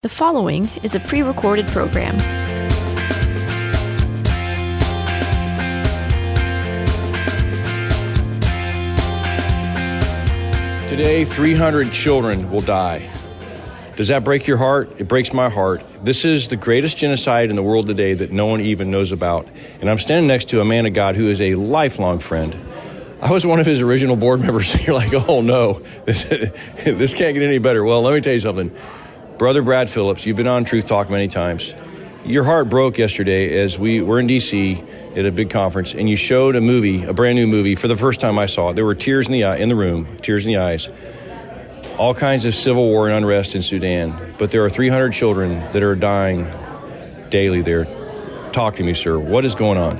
The following is a pre-recorded program. Today, 300 children will die. Does that break your heart? It breaks my heart. This is the greatest genocide in the world today that no one even knows about. And I'm standing next to a man of God who is a lifelong friend. I was one of his original board members. You're like, oh no, this can't get any better. Well, let me tell you something. Brother Brad Phillips, you've been on Truth Talk many times. Your heart broke yesterday as we were in D.C. at a big conference, and you showed a movie, a brand new movie, for the first time I saw it. There were tears in the room, tears in the eyes. All kinds of civil war and unrest in Sudan, but there are 300 children that are dying daily there. Talk to me, sir. What is going on?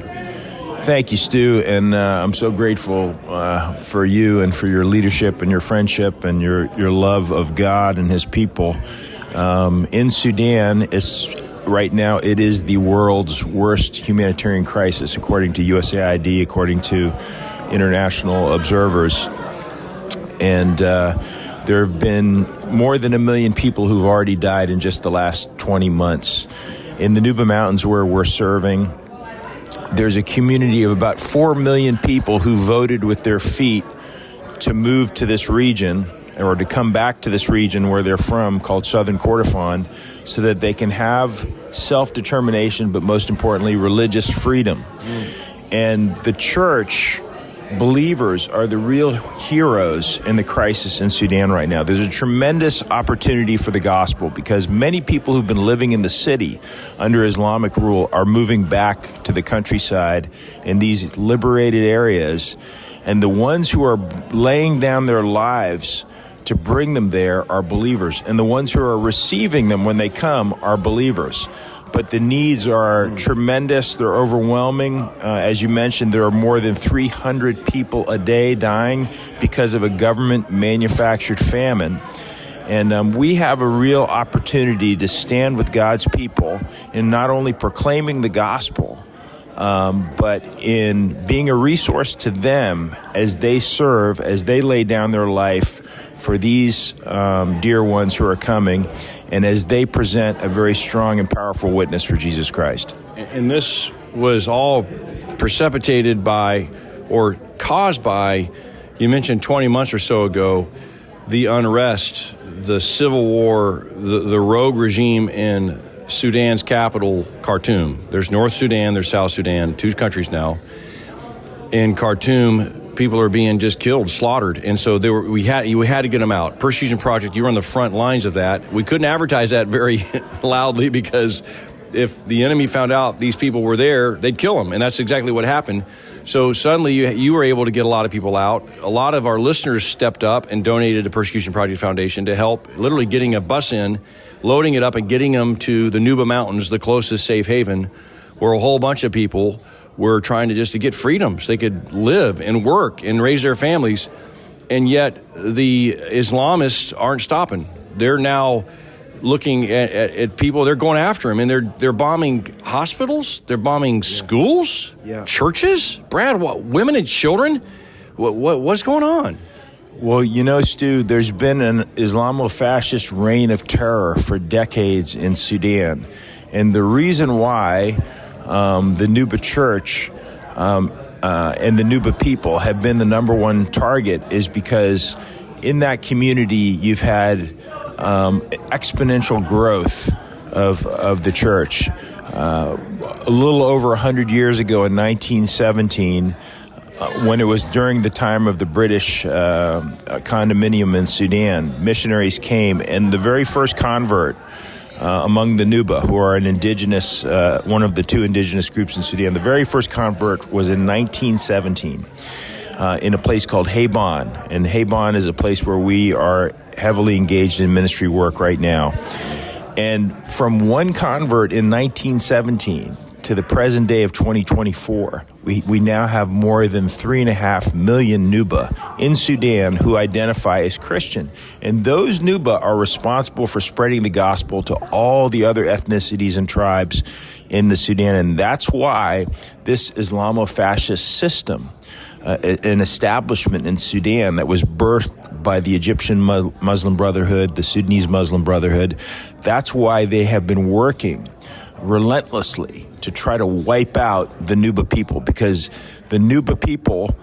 Thank you, Stu, and I'm so grateful for you and for your leadership and your friendship and your love of God and His people. In Sudan, right now it is the world's worst humanitarian crisis, according to USAID, according to international observers. And there have been more than 1 million people who've already died in just the last 20 months. In the Nuba Mountains where we're serving, there's a community of about 4 million people who voted with their feet to move to this region or to come back to this region where they're from, called Southern Kordofan, so that they can have self-determination, but most importantly, religious freedom. And the church, believers, are the real heroes in the crisis in Sudan right now. There's a tremendous opportunity for the gospel because many people who've been living in the city under Islamic rule are moving back to the countryside in these liberated areas. And the ones who are laying down their lives to bring them there are believers. And the ones who are receiving them when they come are believers. But the needs are tremendous. They're overwhelming. As you mentioned, there are more than 300 people a day dying because of a government-manufactured famine. And we have a real opportunity to stand with God's people in not only proclaiming the gospel, but in being a resource to them as they serve, as they lay down their life for these dear ones who are coming, and as they present a very strong and powerful witness for Jesus Christ. And this was all precipitated by, or caused by, you mentioned 20 months or so ago, the unrest, the civil war, the rogue regime in Sudan's capital, Khartoum. There's North Sudan, there's South Sudan, two countries now. In Khartoum, people are being just killed, slaughtered, and so we had to get them out. Persecution Project, you were on the front lines of that. We couldn't advertise that very loudly because if the enemy found out these people were there, they'd kill them, and that's exactly what happened. So suddenly you were able to get a lot of people out. A lot of our listeners stepped up and donated to Persecution Project Foundation to help, literally getting a bus in, loading it up, and getting them to the Nuba Mountains, the closest safe haven, where a whole bunch of people were trying to get freedom so they could live and work and raise their families. And yet the Islamists aren't stopping. They're now looking at people, they're going after them, and they're bombing hospitals, they're bombing schools, churches. Brad, women and children? What's going on? Well, you know, Stu, there's been an Islamo-fascist reign of terror for decades in Sudan. And the reason why the Nuba Church and the Nuba people have been the number one target is because in that community you've had exponential growth of the church. A little over 100 years ago in 1917, when it was during the time of the British condominium in Sudan, missionaries came, and the very first convert among the Nuba, who are an indigenous, one of the two indigenous groups in Sudan, the very first convert was in 1917 in a place called Haban. And Haban is a place where we are heavily engaged in ministry work right now. And from one convert in 1917 to the present day of 2024, we now have more than 3.5 million Nuba in Sudan who identify as Christian. And those Nuba are responsible for spreading the gospel to all the other ethnicities and tribes in the Sudan. And that's why this Islamo-fascist system, an establishment in Sudan that was birthed by the Egyptian Muslim Brotherhood, the Sudanese Muslim Brotherhood. That's why they have been working relentlessly to try to wipe out the Nuba people, because the Nuba people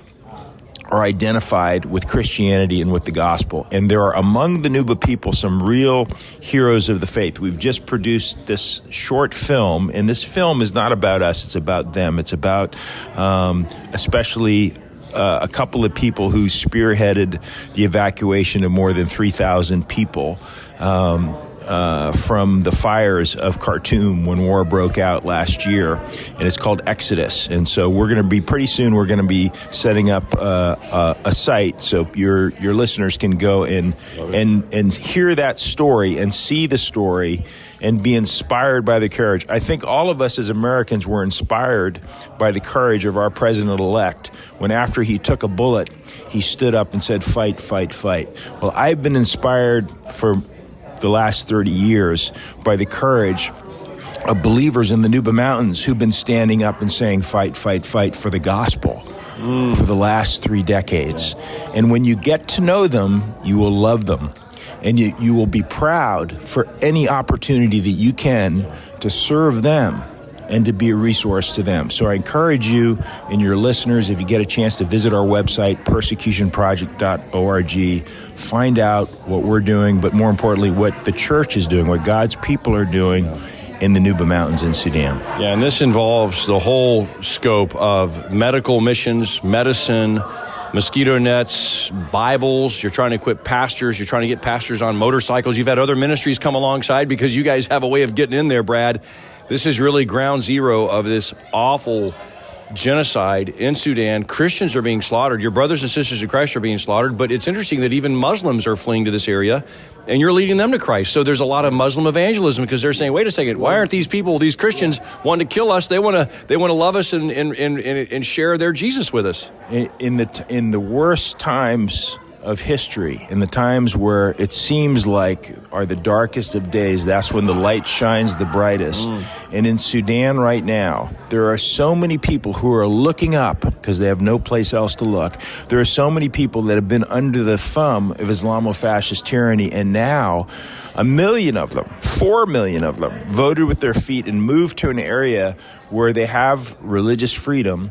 are identified with Christianity and with the gospel. And there are among the Nuba people some real heroes of the faith. We've just produced this short film, and this film is not about us, it's about them. It's about especially a couple of people who spearheaded the evacuation of more than 3,000 people from the fires of Khartoum when war broke out last year, and it's called Exodus. And so we're going to be pretty soon. We're going to be setting up a site so your listeners can go and hear that story and see the story and be inspired by the courage. I think all of us as Americans were inspired by the courage of our president-elect when, after he took a bullet, he stood up and said, "Fight, fight, fight." Well, I've been inspired for the last 30 years by the courage of believers in the Nuba Mountains who've been standing up and saying, "Fight, fight, fight" for the gospel for the last 3 decades. And when you get to know them, you will love them. And you will be proud for any opportunity that you can to serve them and to be a resource to them. So I encourage you and your listeners, if you get a chance, to visit our website, persecutionproject.org, find out what we're doing, but more importantly, what the church is doing, what God's people are doing in the Nuba Mountains in Sudan. Yeah, and this involves the whole scope of medical missions, medicine, mosquito nets, Bibles. You're trying to equip pastors. You're trying to get pastors on motorcycles. You've had other ministries come alongside because you guys have a way of getting in there, Brad. This is really ground zero of this awful genocide in Sudan. Christians are being slaughtered. Your brothers and sisters in Christ are being slaughtered. But it's interesting that even Muslims are fleeing to this area, and you're leading them to Christ. So there's a lot of Muslim evangelism because they're saying, wait a second, why aren't these people, these Christians, wanting to kill us? They want to love us and share their Jesus with us. In the worst times of history, in the times where it seems like are the darkest of days, that's when the light shines the brightest. And in Sudan right now, there are so many people who are looking up because they have no place else to look. There are so many people that have been under the thumb of Islamo-fascist tyranny, and now 1 million of them, 4 million of them, voted with their feet and moved to an area where they have religious freedom.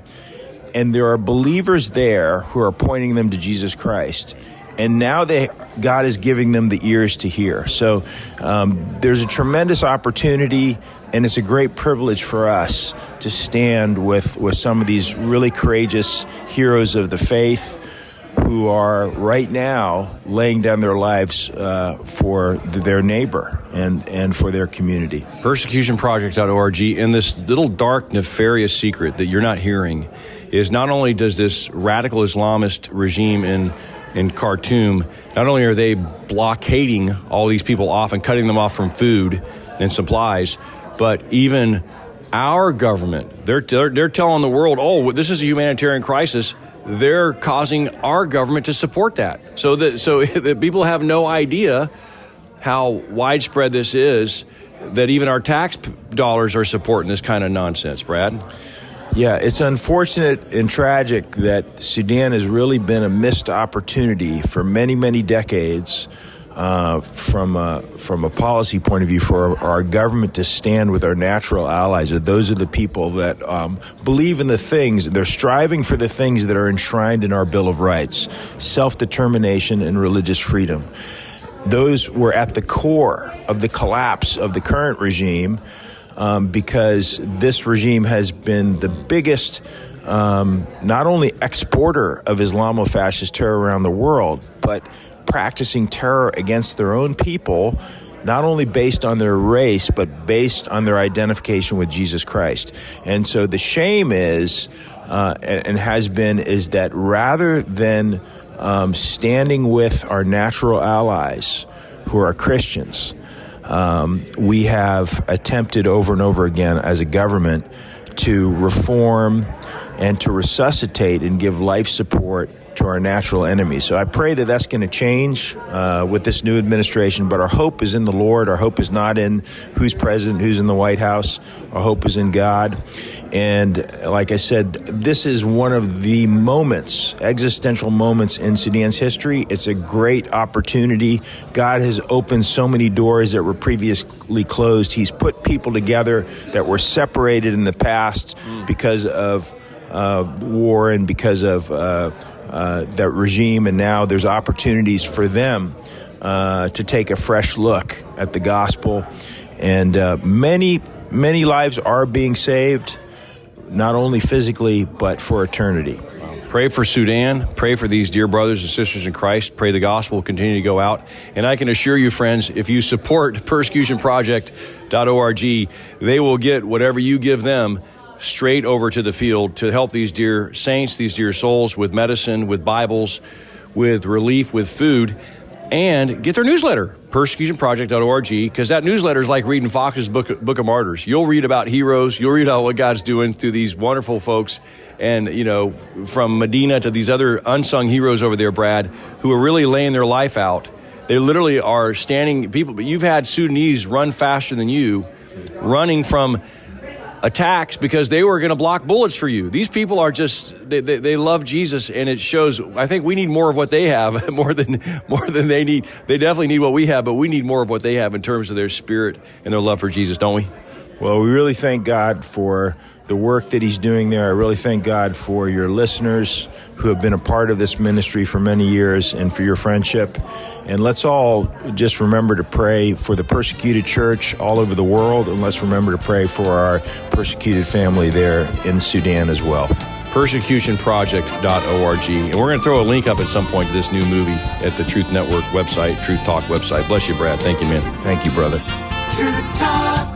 And there are believers there who are pointing them to Jesus Christ. And now God is giving them the ears to hear. So there's a tremendous opportunity, and it's a great privilege for us to stand with some of these really courageous heroes of the faith who are right now laying down their lives for their neighbor and for their community. Persecutionproject.org, and this little dark, nefarious secret that you're not hearing is not only does this radical Islamist regime in Khartoum, not only are they blockading all these people off and cutting them off from food and supplies, but even our government, they're telling the world, oh, this is a humanitarian crisis. They're causing our government to support that. So that people have no idea how widespread this is, that even our tax dollars are supporting this kind of nonsense, Brad. Yeah, it's unfortunate and tragic that Sudan has really been a missed opportunity for many, many decades from a policy point of view for our government to stand with our natural allies. Those are the people that believe in the things, they're striving for the things that are enshrined in our Bill of Rights, self-determination and religious freedom. Those were at the core of the collapse of the current regime, because this regime has been the biggest not only exporter of Islamo-fascist terror around the world, but practicing terror against their own people, not only based on their race, but based on their identification with Jesus Christ. And so the shame is, and has been, is that rather than standing with our natural allies who are Christians, we have attempted over and over again as a government to reform and to resuscitate and give life support to to our natural enemies. So I pray that that's going to change with this new administration, but our hope is in the Lord. Our hope is not in who's president, who's in the White House. Our hope is in God. And like I said, this is one of the moments, existential moments in Sudan's history. It's a great opportunity. God has opened so many doors that were previously closed. He's put people together that were separated in the past because of war and because of that regime. And now there's opportunities for them to take a fresh look at the gospel. And many lives are being saved, not only physically, but for eternity. Pray for Sudan. Pray for these dear brothers and sisters in Christ. Pray the gospel will continue to go out. And I can assure you, friends, if you support persecutionproject.org, they will get whatever you give them straight over to the field to help these dear saints, these dear souls, with medicine, with Bibles, with relief, with food. And get their newsletter, persecutionproject.org, because that newsletter is like reading Fox's Book of Martyrs. You'll read about heroes. You'll read about what God's doing through these wonderful folks. And, you know, from Medina to these other unsung heroes over there, Brad, who are really laying their life out. They literally are standing people. But you've had Sudanese run faster than you, running from attacks because they were going to block bullets for you. These people are just, they love Jesus, and it shows. I think we need more of what they have, more than they need. They definitely need what we have, but we need more of what they have in terms of their spirit and their love for Jesus, don't we? Well, we really thank God for the work that he's doing there. I really thank God for your listeners who have been a part of this ministry for many years and for your friendship. And let's all just remember to pray for the persecuted church all over the world, and let's remember to pray for our persecuted family there in Sudan as well. Persecutionproject.org. And we're going to throw a link up at some point to this new movie at the Truth Network website, Truth Talk website. Bless you, Brad. Thank you, man. Thank you, brother. Truth Talk.